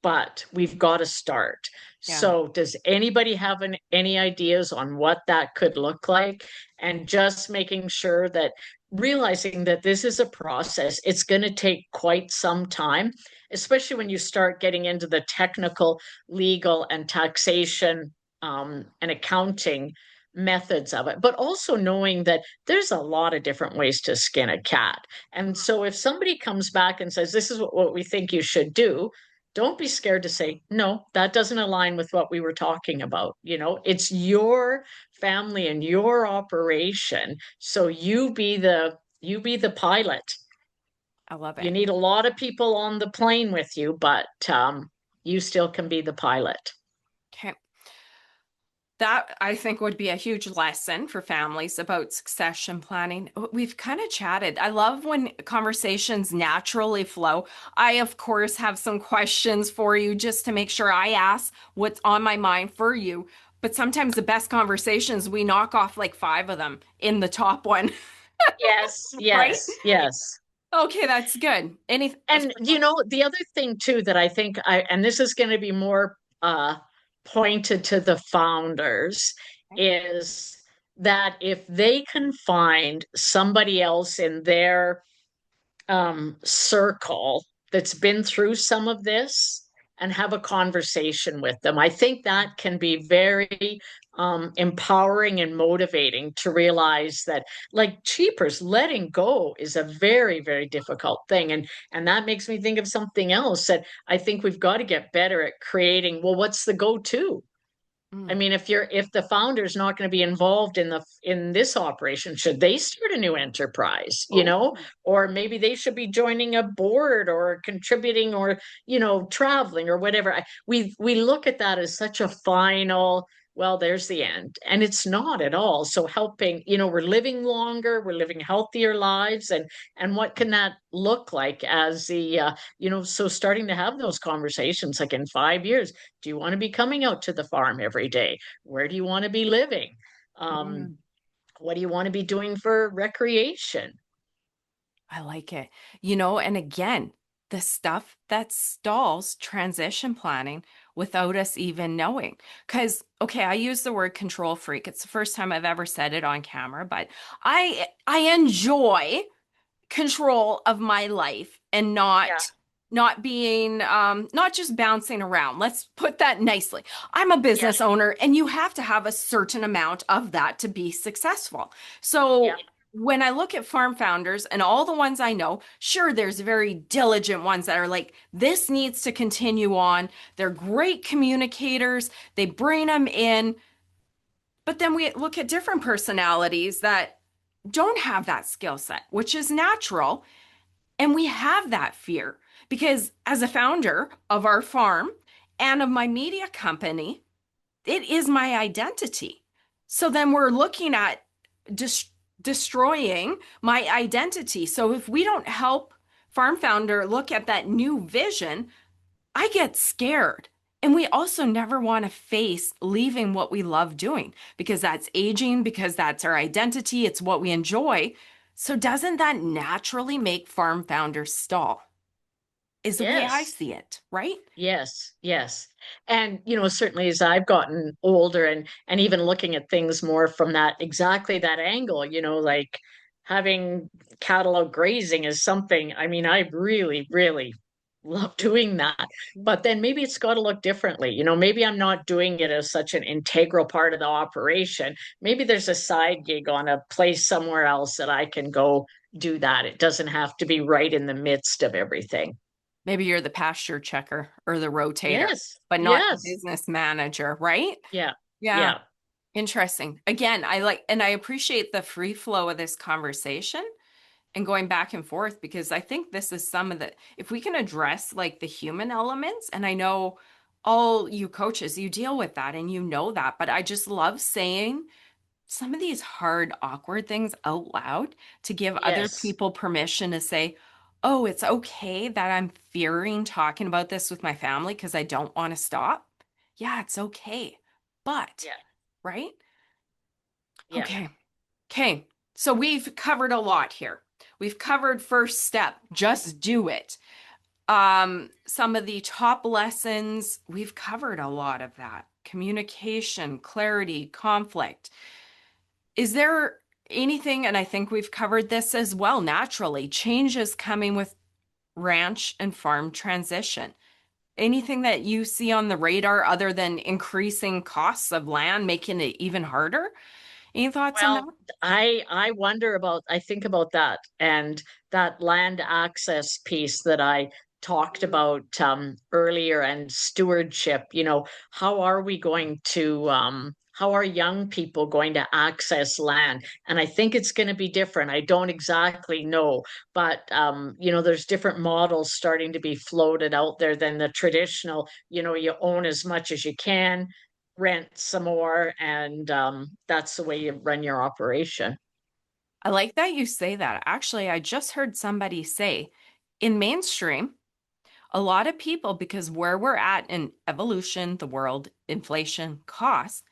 Speaker 5: But we've got to start.
Speaker 4: Yeah.
Speaker 5: So, does anybody have any ideas on what that could look like? And just making sure that realizing that this is a process, it's going to take quite some time, especially when you start getting into the technical, legal, and taxation and accounting methods of it, but also knowing that there's a lot of different ways to skin a cat. And so if somebody comes back and says, this is what we think you should do, don't be scared to say, no, that doesn't align with what we were talking about. It's your family and your operation. So you be the pilot.
Speaker 4: I love
Speaker 5: You
Speaker 4: it.
Speaker 5: need a lot of people on the plane with you, but you still can be the pilot.
Speaker 4: Okay. That I think would be a huge lesson for families about succession planning. We've kind of chatted. I love when conversations naturally flow. I, of course, have some questions for you just to make sure I ask what's on my mind for you. But sometimes the best conversations, we knock off like five of them in the top one,
Speaker 5: Yes,
Speaker 4: right?
Speaker 5: yes, yes.
Speaker 4: Okay, that's good. Any,
Speaker 5: And the other thing too that I think and this is going to be more pointed to the founders, is that if they can find somebody else in their circle that's been through some of this and have a conversation with them. I think that can be very empowering and motivating to realize that, like cheapers, letting go is a very, very difficult thing. And that makes me think of something else that I think we've got to get better at creating. Well, what's the go-to? I
Speaker 4: Mm.
Speaker 5: mean, if the founder's not going to be involved in this operation, should they start a new enterprise,
Speaker 4: Oh,
Speaker 5: or maybe they should be joining a board or contributing or, traveling or whatever. We look at that as such a final, well, there's the end. And it's not at all. So helping, we're living longer, we're living healthier lives, and what can that look like as so starting to have those conversations like in 5 years. Do you want to be coming out to the farm every day? Where do you want to be living?
Speaker 4: mm.
Speaker 5: What do you want to be doing for recreation?
Speaker 4: I like it. And again, the stuff that stalls transition planning without us even knowing. Because, okay, I use the word control freak. It's the first time I've ever said it on camera, but I enjoy control of my life and
Speaker 5: Yeah.
Speaker 4: not being not just bouncing around. Let's put that nicely. I'm a
Speaker 5: Yeah.
Speaker 4: business owner and you have to have a certain amount of that to be successful.
Speaker 5: Yeah.
Speaker 4: So when I look at farm founders and all the ones I know, sure, there's very diligent ones that are like, this needs to continue on. They're great communicators. They bring them in. But then we look at different personalities that don't have that skill set, which is natural. And we have that fear because as a founder of our farm and of my media company, it is my identity. So then we're looking at destroying my identity. So if we don't help farm founder look at that new vision, I get scared. And we also never want to face leaving what we love doing because that's aging, because that's our identity, it's what we enjoy. So doesn't that naturally make farm founders stall? Is the way I
Speaker 5: Yes.
Speaker 4: see it, right?
Speaker 5: Yes, yes. And certainly as I've gotten older and even looking at things more from exactly that angle, like having cattle out grazing is something, I mean, I really, really love doing that. But then maybe it's got to look differently. Maybe I'm not doing it as such an integral part of the operation. Maybe there's a side gig on a place somewhere else that I can go do that. It doesn't have to be right in the midst of everything.
Speaker 4: Maybe you're the pasture checker or the rotator,
Speaker 5: Yes.
Speaker 4: but not the
Speaker 5: Yes.
Speaker 4: business manager, right?
Speaker 5: Yeah.
Speaker 4: Yeah.
Speaker 5: Yeah.
Speaker 4: Interesting. Again, I like and I appreciate the free flow of this conversation and going back and forth because I think this is some of the if we can address like the human elements, and I know all you coaches, you deal with that and you know that, but I just love saying some of these hard, awkward things out loud to give other
Speaker 5: Yes.
Speaker 4: people permission to say, oh, it's okay that I'm fearing talking about this with my family because I don't want to stop. Yeah, it's okay. But,
Speaker 5: Yeah.
Speaker 4: right?
Speaker 5: Yeah.
Speaker 4: Okay. Okay. So we've covered a lot here. We've covered first step, just do it. Some of the top lessons, we've covered a lot of that. Communication, clarity, conflict. Is there anything, and I think we've covered this as well, naturally, changes coming with ranch and farm transition? Anything that you see on the radar other than increasing costs of land, making it even harder? Any thoughts on that?
Speaker 5: Well, I think about that and that land access piece that I talked about earlier, and stewardship. How are we going to how are young people going to access land? And I think it's going to be different. I don't exactly know, but there's different models starting to be floated out there than the traditional, you own as much as you can, rent some more, and that's the way you run your operation.
Speaker 4: I like that you say that. Actually, I just heard somebody say in mainstream, a lot of people, because where we're at in evolution, the world, inflation, costs,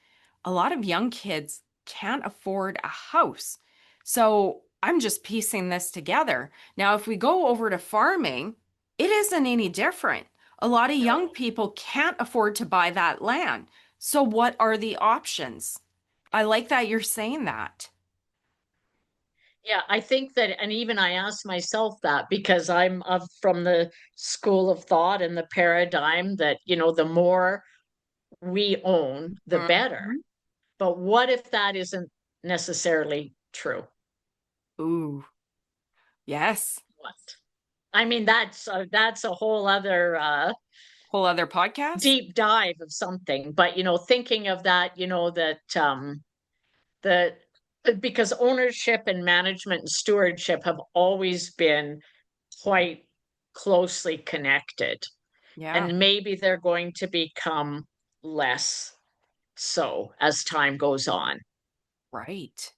Speaker 4: a lot of young kids can't afford a house. So I'm just piecing this together. Now, if we go over to farming, it isn't any different. A lot of young people can't afford to buy that land. So what are the options? I like that you're saying that.
Speaker 5: Yeah, I think that, and even I asked myself that because I'm from the school of thought and the paradigm that, the more we own, the better.
Speaker 4: Mhm.
Speaker 5: But what if that isn't necessarily true?
Speaker 4: Ooh, yes.
Speaker 5: What? I mean, that's a whole other
Speaker 4: Whole other podcast?
Speaker 5: deep dive of something. But thinking of that, that because ownership and management and stewardship have always been quite closely connected,
Speaker 4: Yeah.
Speaker 5: and maybe they're going to become less so as time goes on.
Speaker 4: Right.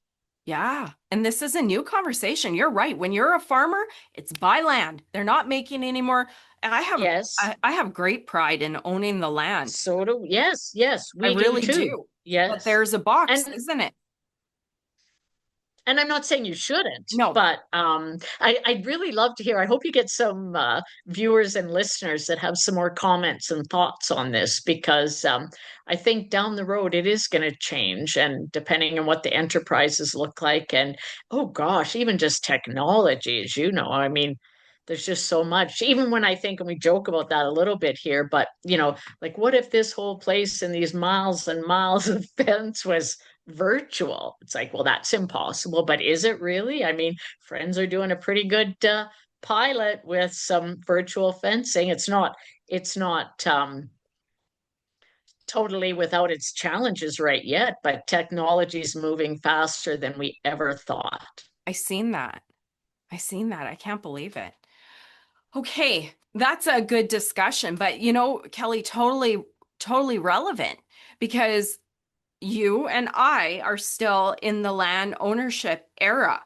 Speaker 4: Yeah. And this is a new conversation. You're right. When you're a farmer, it's buy land. They're not making any more. And
Speaker 5: Yes,
Speaker 4: I have great pride in owning the land.
Speaker 5: so do, yes,
Speaker 4: I
Speaker 5: we do
Speaker 4: really
Speaker 5: too.
Speaker 4: do. But
Speaker 5: Yes.
Speaker 4: there's a box,
Speaker 5: and
Speaker 4: isn't it?
Speaker 5: and I'm not saying you shouldn't,
Speaker 4: No.
Speaker 5: but I'd really love to hear. I hope you get some viewers and listeners that have some more comments and thoughts on this, because I think down the road it is going to change, and depending on what the enterprises look like, and oh gosh, even just technology, as you know, I mean, there's just so much. Even when I think, and we joke about that a little bit here, but like what if this whole place and these miles and miles of fence was virtual? It's like, well, that's impossible, but is it really? I mean, friends are doing a pretty good pilot with some virtual fencing. It's not totally without its challenges right yet, but technology is moving faster than we ever thought.
Speaker 4: I seen that. I seen that. I can't believe it. Okay, that's a good discussion. But Kelly, totally relevant because you and I are still in the land ownership era.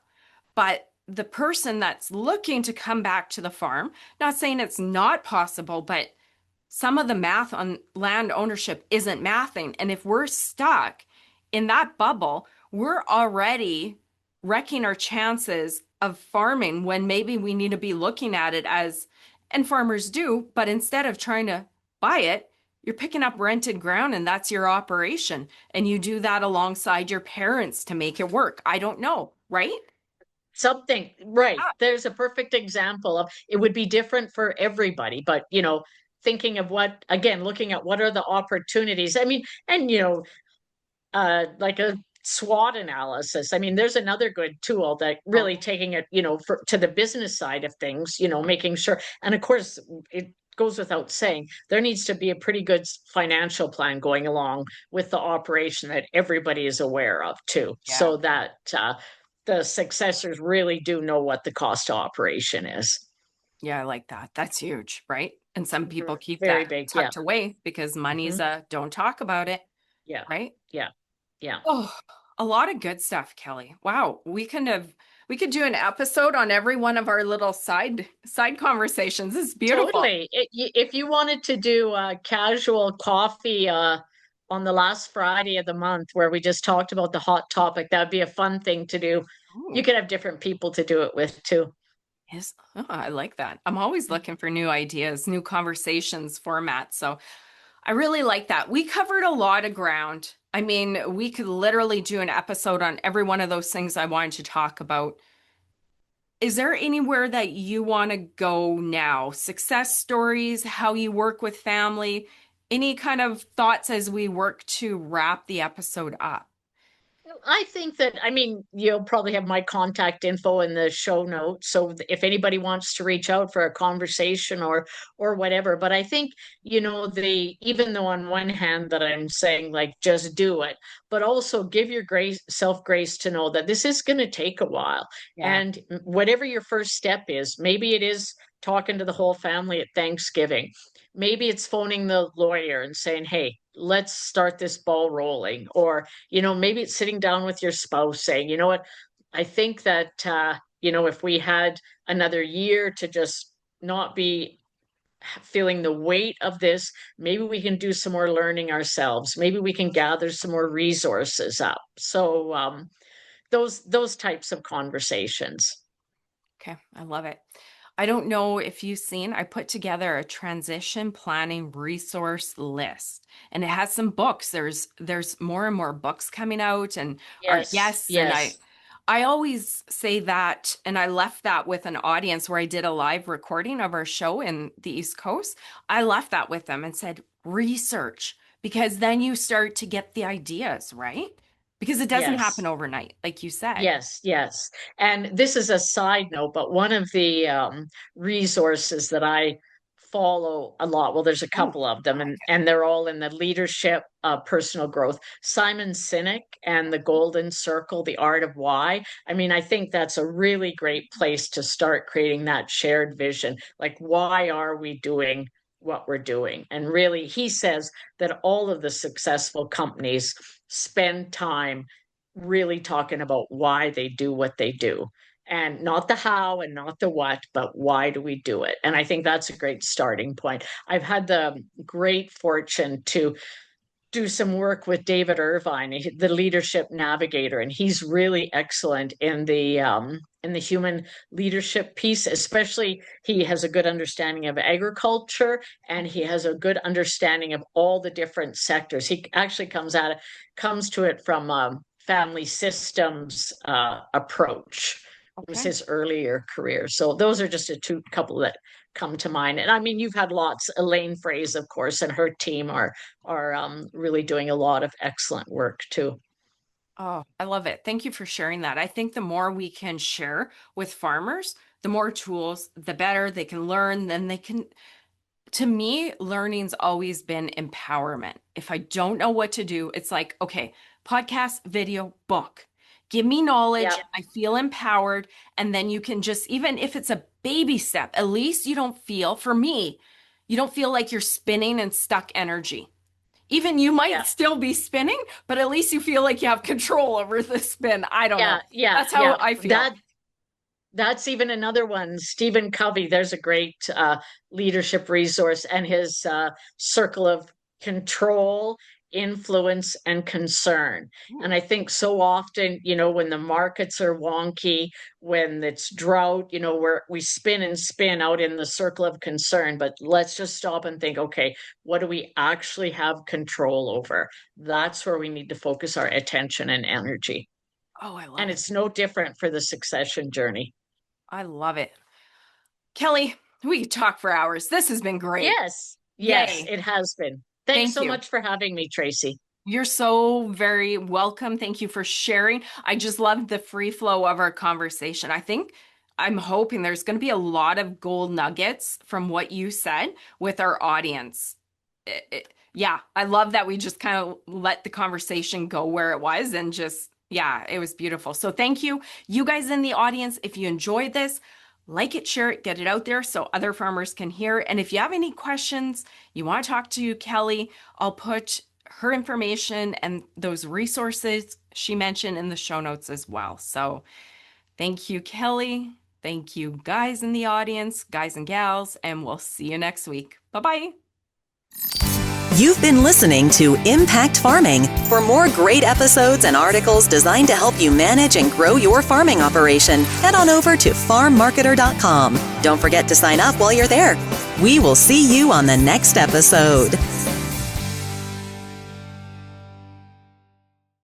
Speaker 4: But the person that's looking to come back to the farm, not saying it's not possible, but some of the math on land ownership isn't mathing. And if we're stuck in that bubble, we're already wrecking our chances of farming when maybe we need to be looking at it as, and farmers do, but instead of trying to buy it, you're picking up rented ground and that's your operation. And you do that alongside your parents to make it work. I don't know, right?
Speaker 5: Something, right. There's a perfect example of it. Would be different for everybody, but thinking of what, again, looking at what are the opportunities. I mean, and like a SWOT analysis. I mean, there's another good tool that really taking it, to the business side of things, making sure. And of course, it goes without saying, there needs to be a pretty good financial plan going along with the operation that everybody is aware of too,
Speaker 4: Yeah.
Speaker 5: so that the successors really do know what the cost of operation is.
Speaker 4: Yeah, I like that. That's huge, right? And some people keep
Speaker 5: Very
Speaker 4: that
Speaker 5: big. Yeah.
Speaker 4: tucked away because money's don't talk about it,
Speaker 5: Yeah.
Speaker 4: right?
Speaker 5: Yeah. Yeah.
Speaker 4: Oh, a lot of good stuff, Kelly. Wow, we could do an episode on every one of our little side conversations. It's beautiful.
Speaker 5: Totally. If you wanted to do a casual coffee on the last Friday of the month where we just talked about the hot topic, that'd be a fun thing to do.
Speaker 4: Ooh,
Speaker 5: You could have different people to do it with too.
Speaker 4: yes. Oh, I like that. I'm always looking for new ideas, new conversations, formats. So I really like that. We covered a lot of ground. I mean, we could literally do an episode on every one of those things I wanted to talk about. Is there anywhere that you want to go now? Success stories, how you work with family, any kind of thoughts as we work to wrap the episode up?
Speaker 5: I think that, I mean, you'll probably have my contact info in the show notes. So if anybody wants to reach out for a conversation or whatever, but I think, even though on one hand that I'm saying like just do it, but also give your self grace to know that this is going to take a while.
Speaker 4: Yeah.
Speaker 5: And whatever your first step is, maybe it is talking to the whole family at Thanksgiving. Maybe it's phoning the lawyer and saying, hey, let's start this ball rolling. Or, maybe it's sitting down with your spouse saying, you know what, I think that, if we had another year to just not be feeling the weight of this, maybe we can do some more learning ourselves. Maybe we can gather some more resources up. So those types of conversations.
Speaker 4: Okay, I love it. I don't know if you've seen, I put together a transition planning resource list, and it has some books. There's more and more books coming out, and our guests. And I always say that, and I left that with an audience where I did a live recording of our show in the East Coast. I left that with them and said, research, because then you start to get the ideas, right? Because it doesn't happen overnight, like you said.
Speaker 5: Yes. And this is a side note, but one of the resources that I follow a lot, well, there's a couple of them, and they're all in the leadership, personal growth. Simon Sinek and the Golden Circle, The Art of Why. I mean, I think that's a really great place to start creating that shared vision. Like, why are we doing what we're doing? And really, he says that all of the successful companies spend time really talking about why they do what they do, and not the how and not the what, but why do we do it? And I think that's a great starting point. I've had the great fortune to do some work with David Irvine, the leadership navigator, and he's really excellent in the human leadership piece. Especially, he has a good understanding of agriculture, and he has a good understanding of all the different sectors. He actually comes to it from a family systems approach. It was his earlier career. So those are just a couple that come to mind. And I mean, you've had lots. Elaine Fraze, of course, and her team are really doing a lot of excellent work too.
Speaker 4: Oh, I love it. Thank you for sharing that. I think the more we can share with farmers, the more tools, the better they can learn. Then they can, to me, learning's always been empowerment. If I don't know what to do, it's like, okay, podcast, video, book. Give me knowledge.
Speaker 5: Yep.
Speaker 4: I feel empowered. And then you can just, even if it's a baby step, at least you don't feel, for me, you don't feel like you're spinning and stuck energy. Even you might still be spinning, but at least you feel like you have control over the spin. I don't know.
Speaker 5: Yeah.
Speaker 4: That's how I feel.
Speaker 5: That's even another one. Stephen Covey, there's a great leadership resource, and his circle of control, influence, and concern. And I think so often, when the markets are wonky, when it's drought, we spin and spin out in the circle of concern. But let's just stop and think, okay, what do we actually have control over? That's where we need to focus our attention and energy.
Speaker 4: Oh, I love it.
Speaker 5: And it's no different for the succession journey.
Speaker 4: I love it. Kelly, we could talk for hours. This has been great.
Speaker 5: Yes,
Speaker 4: Yay.
Speaker 5: It has been. Thanks so much for having me, Tracy.
Speaker 4: You're so very welcome. Thank you for sharing. I just loved the free flow of our conversation. I'm hoping there's going to be a lot of gold nuggets from what you said with our audience. I love that we just kind of let the conversation go where it was, and just, it was beautiful. So thank you. You guys in the audience, if you enjoyed this, like it, share it, get it out there so other farmers can hear. And if you have any questions, you want to talk to Kelly, I'll put her information and those resources she mentioned in the show notes as well. So thank you, Kelly. Thank you, guys in the audience, guys and gals, and we'll see you next week. Bye-bye.
Speaker 1: You've been listening to Impact Farming. For more great episodes and articles designed to help you manage and grow your farming operation, head on over to farmmarketer.com. Don't forget to sign up while you're there. We will see you on the next episode.